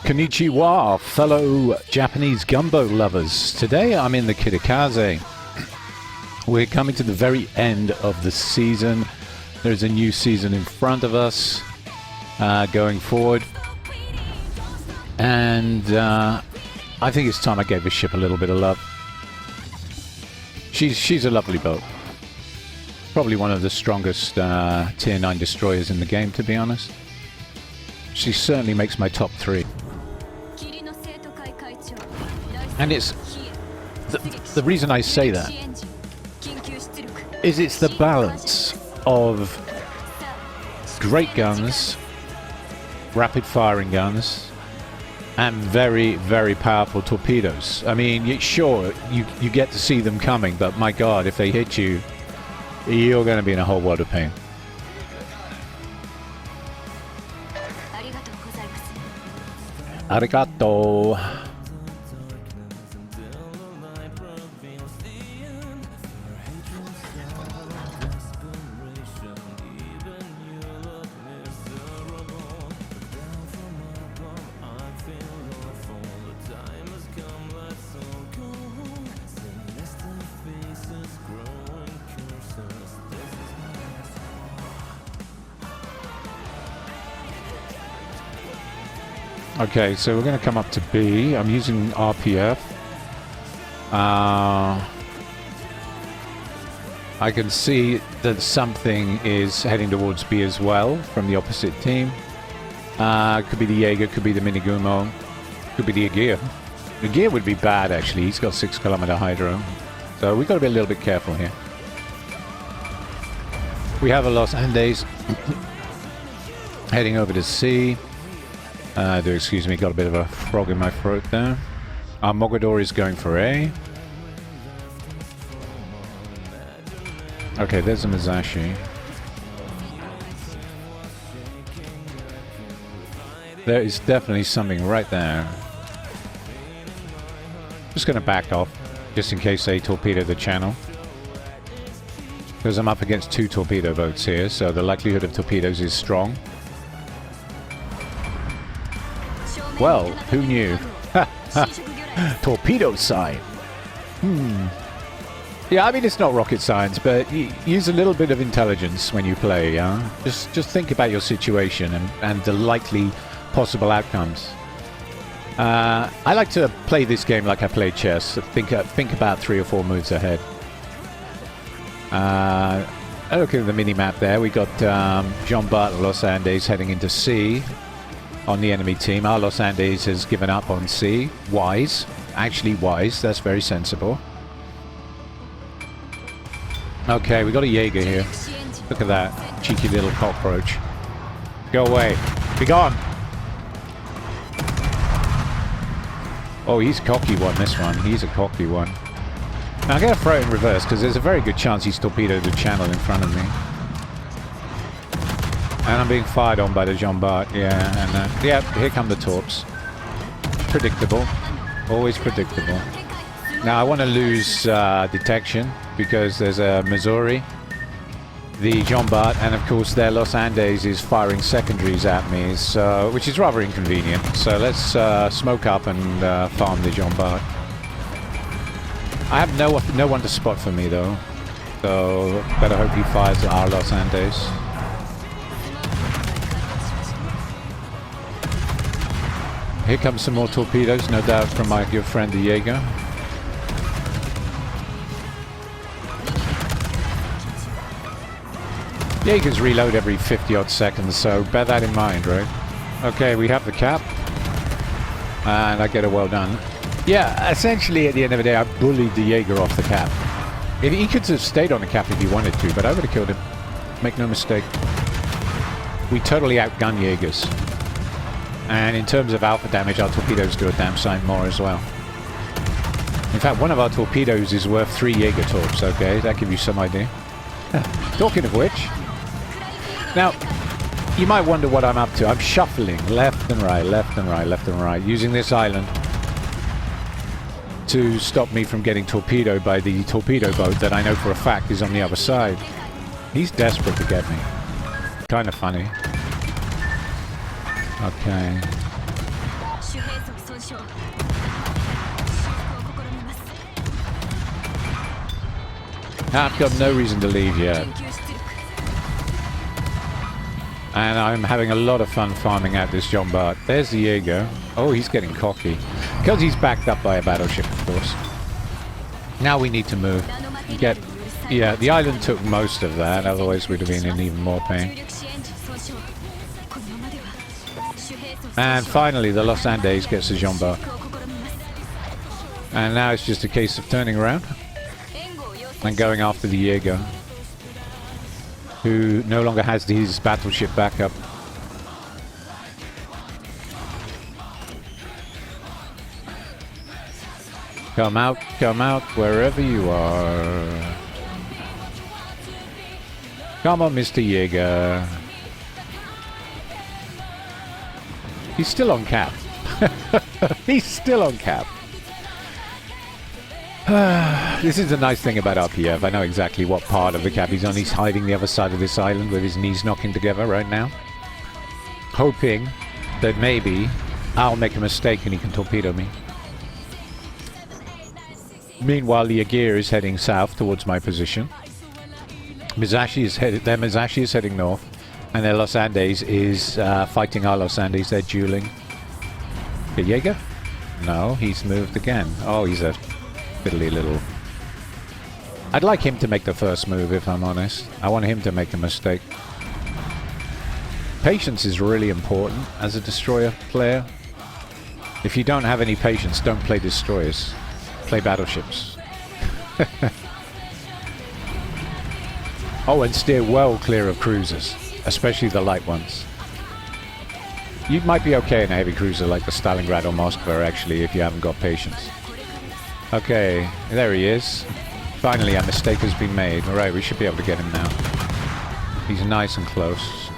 Konnichiwa, fellow Japanese gunboat lovers. Today I'm in the Kitakaze. We're coming to the very end of the season. There's a new season in front of us going forward. And I think it's time I gave the ship a little bit of love. She's a lovely boat. Probably one of the strongest Tier 9 destroyers in the game, to be honest. She certainly makes my top 3. And it's... The reason I say that is it's the balance of great guns, rapid firing guns, and very, very powerful torpedoes. I mean, sure, you get to see them coming, but my god, if they hit you, you're going to be in a whole world of pain. Arigato. Okay, so we're going to come up to B. I'm using RPF. I can see that something is heading towards B as well from the opposite team. Could be the Jaeger, could be the Minigumo, could be the Aegir. The Aegir would be bad, actually. He's got 6-kilometer hydro. So we've got to be a little bit careful here. We have a Los Andes heading over to C. Excuse me, got a bit of a frog in my throat there. Our Mogador is going for A. Okay, there's a Mizashi. There is definitely something right there. Just going to back off, just in case they torpedo the channel. Because I'm up against 2 torpedo boats here, so the likelihood of torpedoes is strong. Well, who knew? Torpedo sign. Yeah, I mean, it's not rocket science, but use a little bit of intelligence when you play, yeah? Just think about your situation and the likely possible outcomes. I like to play this game like I play chess. Think about 3 or 4 moves ahead. Look at the mini-map there. We got Jean Bart Los Andes heading into C. On the enemy team. Our Los Andes has given up on C. Wise. Actually wise. That's very sensible. Okay, we got a Jaeger here. Look at that. Cheeky little cockroach. Go away. Be gone. Oh, he's a cocky one, this one. He's a cocky one. Now I'm going to throw it in reverse because there's a very good chance he's torpedoed the channel in front of me. And I'm being fired on by the Jean Bart, yeah, and yeah, here come the torps. Predictable. Always predictable. Now I want to lose detection because there's a Missouri, the Jean Bart, and of course their Los Andes is firing secondaries at me, so, which is rather inconvenient. So let's smoke up and farm the Jean Bart. I have no one to spot for me though, so better hope he fires at our Los Andes. Here comes some more torpedoes, no doubt from my good friend the Jaeger. Jaegers reload every 50-odd seconds, so bear that in mind, right? Okay, we have the cap. And I get a well done. Yeah, essentially at the end of the day, I bullied the Jaeger off the cap. He could have stayed on the cap if he wanted to, but I would have killed him. Make no mistake. We totally outgun Jaegers. And in terms of alpha damage, our torpedoes do a damn sight more as well. In fact, one of our torpedoes is worth 3 Jaeger torps, okay? That gives you some idea. Talking of which... Now, you might wonder what I'm up to. I'm shuffling left and right, left and right, left and right, using this island to stop me from getting torpedoed by the torpedo boat that I know for a fact is on the other side. He's desperate to get me. Kind of funny. Okay. I've got no reason to leave yet. And I'm having a lot of fun farming out this gunboat. There's the Jaeger. Oh, he's getting cocky. Because he's backed up by a battleship, of course. Now we need to move. Yeah, the island took most of that, otherwise we'd have been in even more pain. And finally, the Los Andes gets the gunboat. And now it's just a case of turning around and going after the Jaeger, who no longer has his battleship backup. Come out, wherever you are. Come on, Mr. Jaeger. He's still on cap. He's still on cap. This is the nice thing about RPF. I know exactly what part of the cap he's on. He's hiding the other side of this island with his knees knocking together right now, hoping that maybe I'll make a mistake and he can torpedo me. Meanwhile, the Aegir is heading south towards my position. Mizashi is heading north, and their Los Andes is fighting our Los Andes. They're dueling. The Jaeger? No, he's moved again. Oh, he's a fiddly little... I'd like him to make the first move, if I'm honest. I want him to make a mistake. Patience is really important as a destroyer player. If you don't have any patience, don't play destroyers. Play battleships. Oh, and steer well clear of cruisers, especially the light ones. You might be okay in a heavy cruiser like the Stalingrad or Moskva, actually, if you haven't got patience. Okay, there he is. Finally, a mistake has been made. Alright, we should be able to get him now. He's nice and close.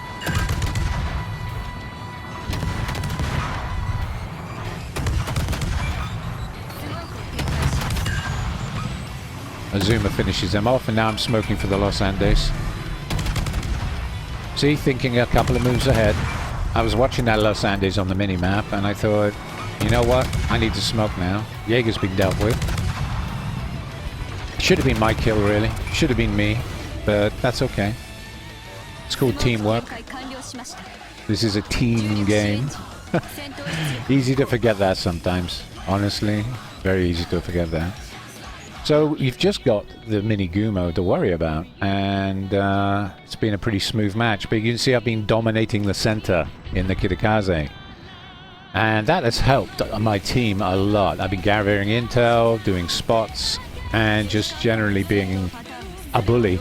Azuma finishes them off, and now I'm smoking for the Los Andes. See, thinking a couple of moves ahead. I was watching that Los Andes on the mini-map, and I thought, you know what? I need to smoke now. Jaeger's been dealt with. Should have been my kill, really. Should have been me, but that's okay. It's called teamwork. This is a team game. Easy to forget that sometimes. Honestly, very easy to forget that. So you've just got the mini Gumo to worry about, and it's been a pretty smooth match. But you can see I've been dominating the center in the Kitakaze, and that has helped my team a lot. I've been gathering intel, doing spots, and just generally being a bully.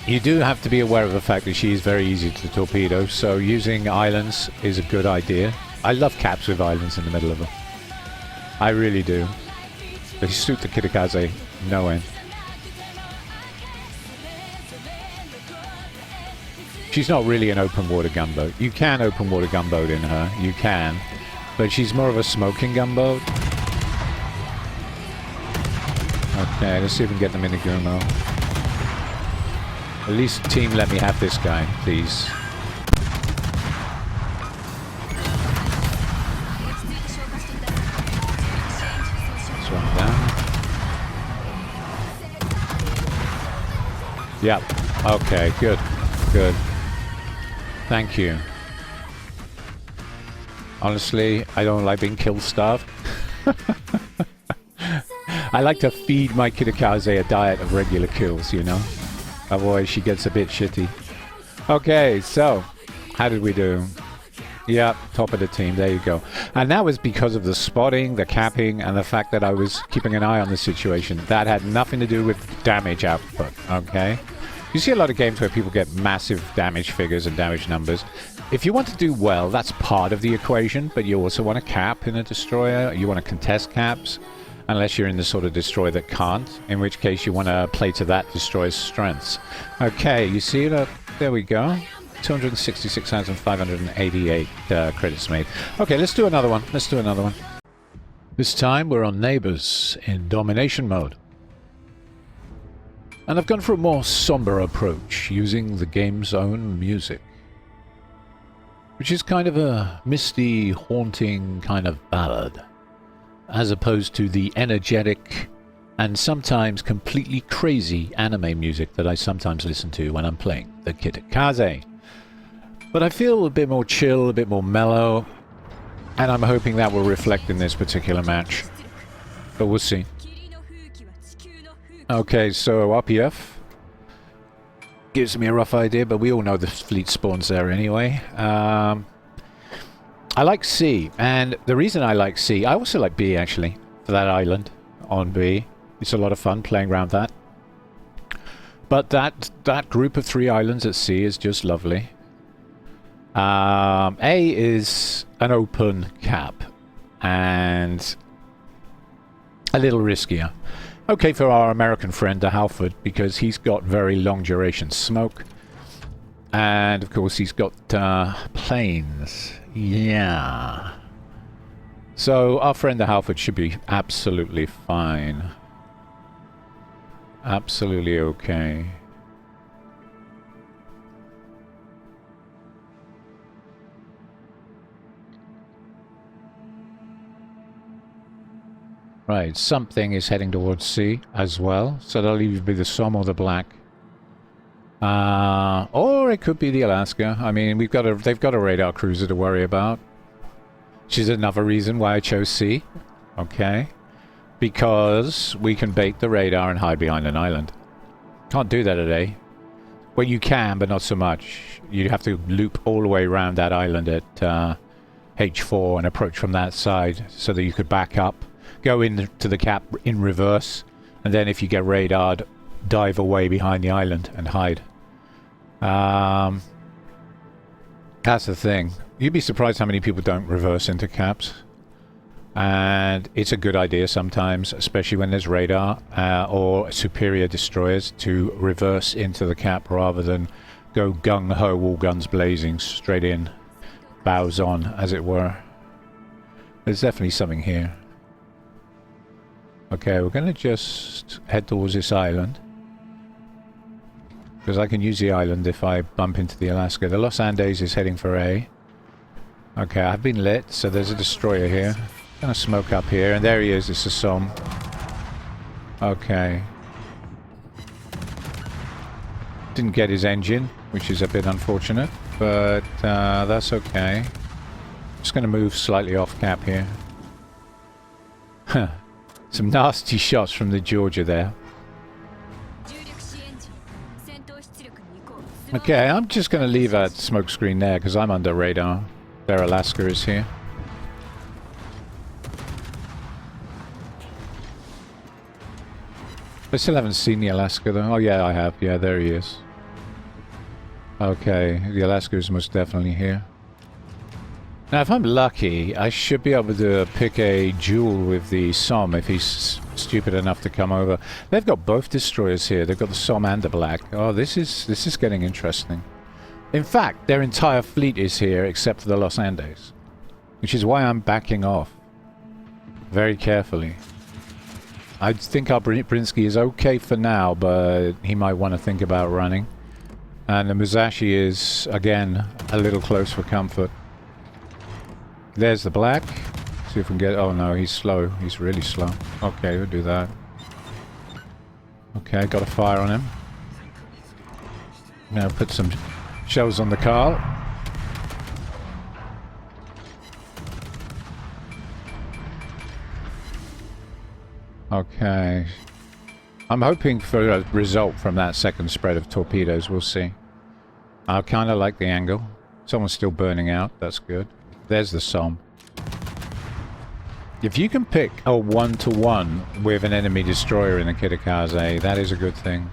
You do have to be aware of the fact that she is very easy to torpedo, so using islands is a good idea. I love caps with islands in the middle of them. I really do. They suit the Kitakaze no end. She's not really an open water gunboat. You can open water gunboat in her, you can, but she's more of a smoking gunboat. Okay, let's see if we can get them in the Gumo. At least team let me have this guy, please. One down. Yep. Okay, good. Good. Thank you. Honestly, I don't like being kill-starved. I like to feed my Kitakaze a diet of regular kills, you know? Otherwise she gets a bit shitty. Okay, so, how did we do? Yeah, top of the team, there you go. And that was because of the spotting, the capping, and the fact that I was keeping an eye on the situation. That had nothing to do with damage output, okay? You see a lot of games where people get massive damage figures and damage numbers. If you want to do well, that's part of the equation, but you also want to cap in a destroyer, you want to contest caps, unless you're in the sort of destroyer that can't, in which case you want to play to that destroyer's strengths. Okay, you see that? There we go. 266,588 credits made. Okay, let's do another one. Let's do another one. This time we're on Neighbors in domination mode. And I've gone for a more somber approach, using the game's own music. which is kind of a misty, haunting kind of ballad, as opposed to the energetic and sometimes completely crazy anime music that I sometimes listen to when I'm playing the Kitakaze. But I feel a bit more chill, a bit more mellow, and I'm hoping that will reflect in this particular match. But we'll see. Okay, so RPF gives me a rough idea, but we all know the fleet spawns there anyway. I like C, and the reason I like C, I also like B actually, for that island on B. It's a lot of fun playing around that. But that group of 3 islands at C is just lovely. A is an open cap and a little riskier. Okay for our American friend de Halford, because he's got very long duration smoke. And of course he's got planes. Yeah. So our friend de Halford should be absolutely fine. Absolutely okay. Right, something is heading towards C as well, so that'll either be the Somme or the Black. Or it could be the Alaska. I mean, they've got a radar cruiser to worry about. Which is another reason why I chose C. Okay. Because we can bait the radar and hide behind an island. Can't do that at A. Well, you can, but not so much. You have to loop all the way around that island at H4 and approach from that side so that you could back up. Go into the cap in reverse, and then if you get radared, dive away behind the island and hide. That's the thing. You'd be surprised how many people don't reverse into caps. And it's a good idea sometimes, especially when there's radar or superior destroyers, to reverse into the cap rather than go gung-ho, all guns blazing, straight in, bows on, as it were. There's definitely something here. Okay, we're going to just head towards this island. Because I can use the island if I bump into the Alaska. The Los Andes is heading for A. Okay, I've been lit, so there's a destroyer here. Gonna smoke up here, and there he is, it's a Somme. Okay. Didn't get his engine, which is a bit unfortunate, but that's okay. Just gonna move slightly off cap here. Huh. Some nasty shots from the Georgia there. Okay, I'm just going to leave that smoke screen there because I'm under radar. Their Alaska is here. I still haven't seen the Alaska though. Oh yeah, I have. Yeah, there he is. Okay, the Alaska is most definitely here. Now, if I'm lucky, I should be able to pick a duel with the Somme if he's stupid enough to come over. They've got both destroyers here. They've got the Somme and the Black. Oh, this is getting interesting. In fact, their entire fleet is here except for the Los Andes, which is why I'm backing off very carefully. I think our Brinsky is okay for now, but he might want to think about running. And the Musashi is, again, a little close for comfort. There's the Black. See if we can get... Oh no, he's slow. He's really slow. Okay, we'll do that. Okay, got a fire on him. Now put some shells on the car. Okay. I'm hoping for a result from that second spread of torpedoes. We'll see. I kind of like the angle. Someone's still burning out. That's good. There's the Somme. If you can pick a 1-to-1 with an enemy destroyer in the Kitakaze, that is a good thing.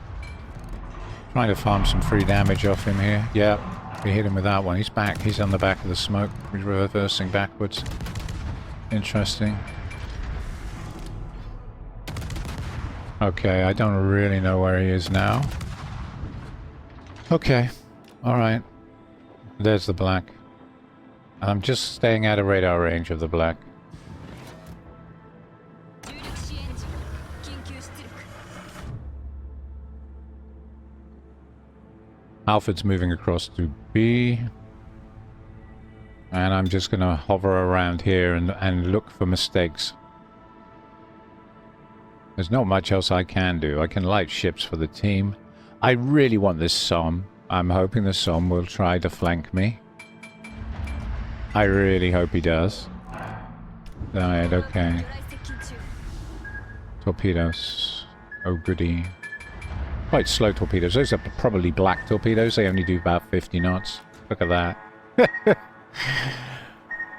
Trying to farm some free damage off him here. Yeah, we hit him with that one. He's back. He's on the back of the smoke. He's reversing backwards. Interesting. Okay, I don't really know where he is now. Okay. Alright. There's the Black. I'm just staying out of radar range of the Black. Alfred's moving across to B. And I'm just going to hover around here and look for mistakes. There's not much else I can do. I can light ships for the team. I really want this SOM. I'm hoping the SOM will try to flank me. I really hope he does. Right, okay. Torpedoes. Oh goody. Quite slow torpedoes. Those are probably black torpedoes. They only do about 50 knots. Look at that.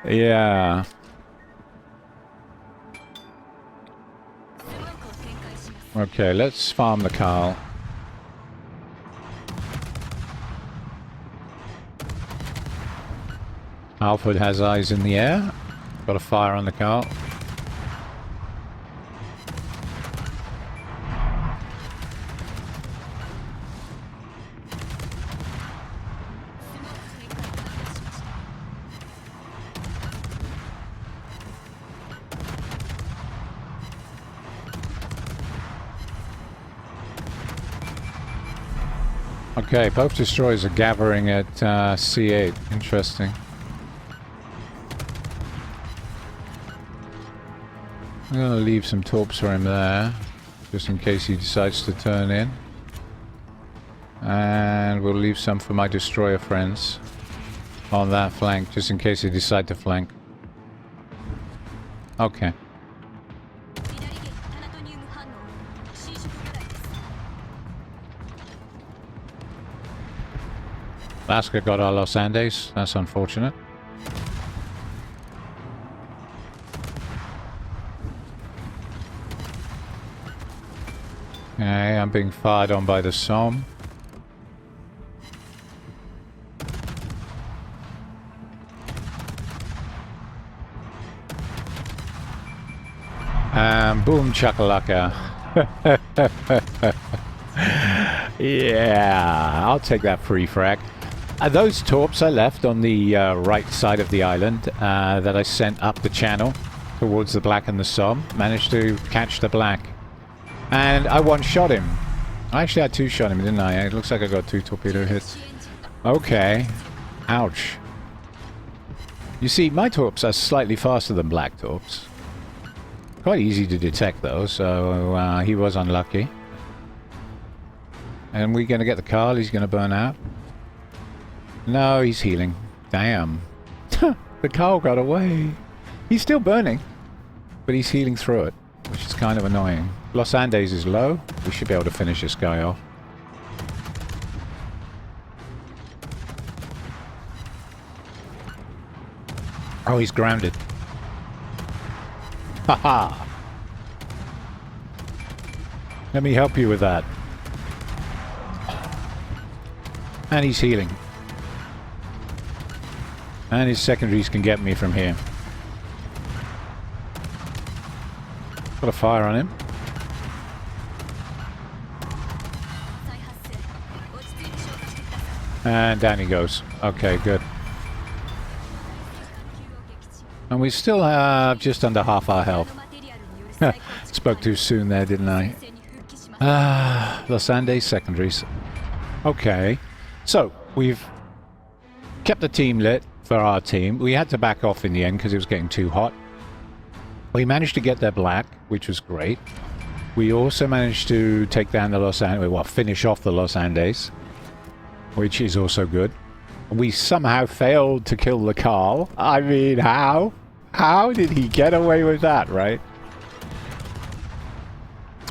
Yeah. Okay, let's farm the Carl. Alfred has eyes in the air. Got a fire on the Carl. Okay, both destroyers are gathering at C8. Interesting. I'm going to leave some torps for him there, just in case he decides to turn in. And we'll leave some for my destroyer friends on that flank, just in case they decide to flank. Okay. Alaska got our Los Andes. That's unfortunate. Okay, I'm being fired on by the SOM. Boom chakalaka. Yeah, I'll take that free frag. Those torps I left on the right side of the island that I sent up the channel towards the black and the SOM managed to catch the black. And I one-shot him. I actually had two-shot him, didn't I? It looks like I got 2 torpedo hits. Okay. Ouch. You see, my torps are slightly faster than black torps. Quite easy to detect, though, so he was unlucky. And we're going to get the Carl. He's going to burn out. No, he's healing. Damn. The Carl got away. He's still burning, but he's healing through it, which is kind of annoying. Los Andes is low. We should be able to finish this guy off. Oh, he's grounded. Haha. Let me help you with that. And he's healing. And his secondaries can get me from here. Got a fire on him. And down he goes. Okay, good. And we still have just under half our health. Spoke too soon there, didn't I? Los Andes secondaries. Okay. So, we've kept the team lit for our team. We had to back off in the end because it was getting too hot. We managed to get their black, which was great. We also managed to take down the Los Andes, well, finish off the Los Andes, which is also good. We somehow failed to kill the Carl. I mean, how? How did he get away with that, right?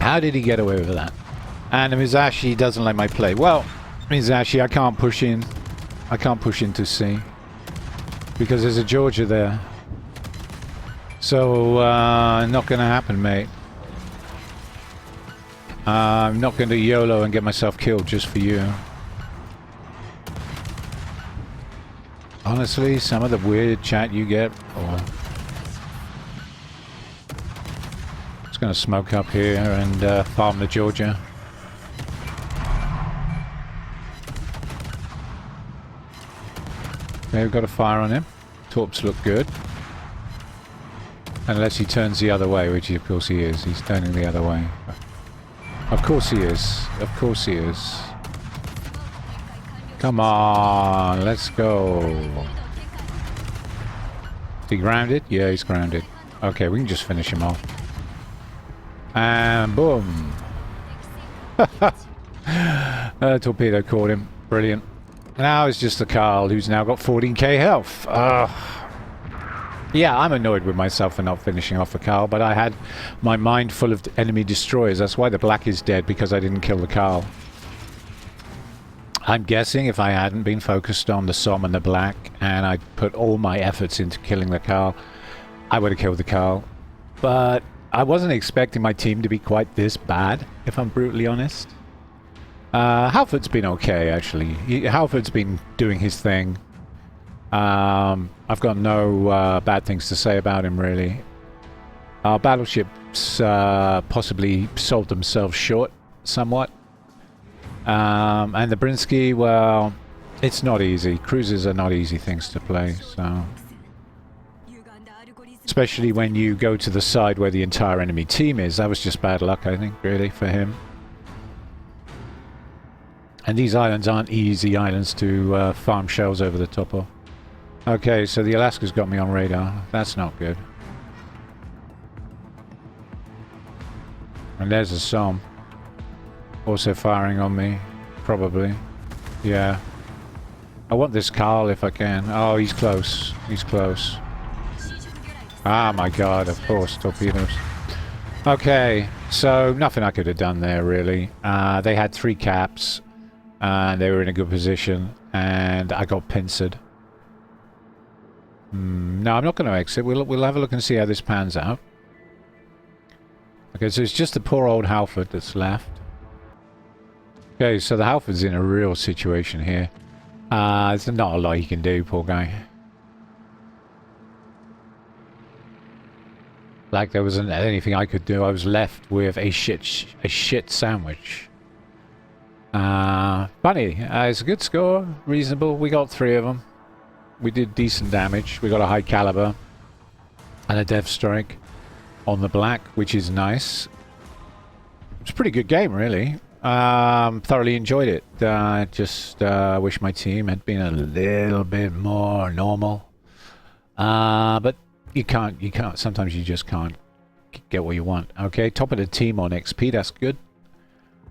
How did he get away with that? And Mizashi doesn't like my play. Well, Mizashi, I can't push in. I can't push into C. Because there's a Georgia there. So, not gonna happen, mate. I'm not gonna YOLO and get myself killed just for you. Honestly, some of the weird chat you get, or... Just gonna smoke up here and farm the Georgia. Okay, we've got a fire on him. Torps look good. Unless he turns the other way, which of course he is. He's turning the other way. Of course he is. Of course he is. Come on, let's go. Is he grounded? Yeah, he's grounded. Okay, we can just finish him off. And boom. Torpedo caught him. Brilliant. Now it's just the Carl, who's now got 14k health. Yeah, I'm annoyed with myself for not finishing off the Carl, but I had my mind full of enemy destroyers. That's why the black is dead, because I didn't kill the Carl. I'm guessing if I hadn't been focused on the Somme and the black, and I put all my efforts into killing the Carl, I would have killed the Carl. But I wasn't expecting my team to be quite this bad, if I'm brutally honest. Halford's been okay, actually. Halford's been doing his thing. I've got no bad things to say about him, really. Our battleships possibly sold themselves short, somewhat. And the Brinsky, well, it's not easy. Cruisers are not easy things to play, so... Especially when you go to the side where the entire enemy team is. That was just bad luck, I think, really, for him. And these islands aren't easy islands to farm shells over the top of. Okay, so the Alaska's got me on radar. That's not good. And there's the Somme. Also firing on me. Probably. Yeah. I want this Carl if I can. Oh, he's close. He's close. Ah, my god, of course, torpedoes. Okay, so nothing I could have done there, really. They had 3 caps. And they were in a good position. And I got pincered. No, I'm not going to exit. We'll have a look and see how this pans out. Okay, so it's just the poor old Halford that's left. Okay, so the Halford's in a real situation here. There's not a lot he can do, poor guy. Like there wasn't anything I could do. I was left with a shit sandwich. Funny. It's a good score. Reasonable. We got 3 of them. We did decent damage. We got a high caliber and a death strike on the black, which is nice. It's a pretty good game, really. Thoroughly enjoyed it. Just wish my team had been a little bit more normal. But you can't. Sometimes you just can't get what you want. Okay, top of the team on XP. That's good.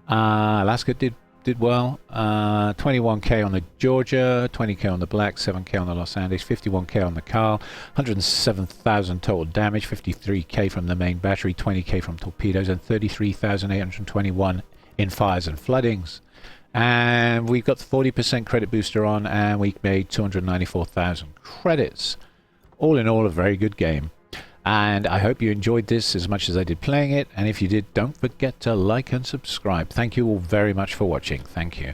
Alaska did well. 21k on the Georgia, 20k on the black, 7k on the Los Andes, 51k on the Carl, 107,000 total damage, 53k from the main battery, 20k from torpedoes, and 33,821 in fires and floodings. And we've got the 40% credit booster on, and we made 294,000 credits. All in all, a very good game. And I hope you enjoyed this as much as I did playing it. And if you did, don't forget to like and subscribe. Thank you all very much for watching. Thank you.